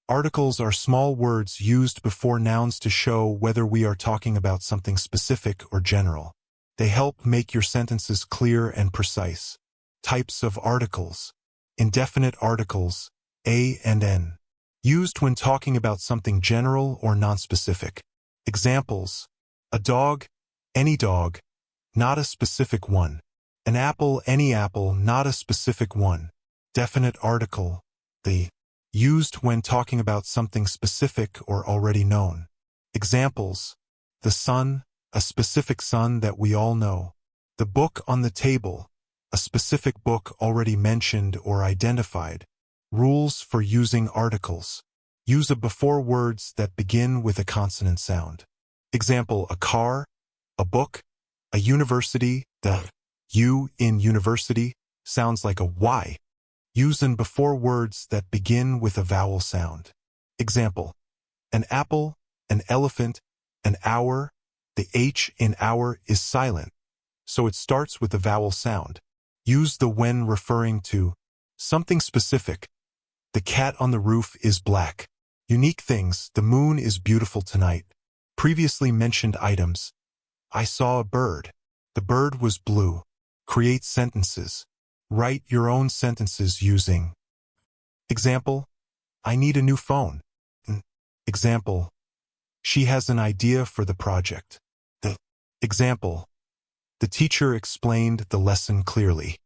Articles are small words used before nouns to show whether we are talking about something specific or general. They help make your sentences clear and precise. Types of articles. Indefinite articles, a and n. Used when talking about something general or nonspecific. Examples: a dog, any dog, not a specific one. An apple, any apple, not a specific one. Definite article, the. Used when talking about something specific or already known. Examples: the sun, a specific sun that we all know. The book on the table, a specific book already mentioned or identified. Rules for using articles. Use a before words that begin with a consonant sound. Example: a car, a book, a university. The U in university sounds like a Y. Use in before words that begin with a vowel sound. Example: an apple, an elephant, an hour. The H in hour is silent, so it starts with a vowel sound. Use the when referring to something specific. The cat on the roof is black. Unique things: the moon is beautiful tonight. Previously mentioned items: I saw a bird. The bird was blue. Create sentences. Write your own sentences using. Example: I need a new phone. Example: she has an idea for the project. Example: the teacher explained the lesson clearly.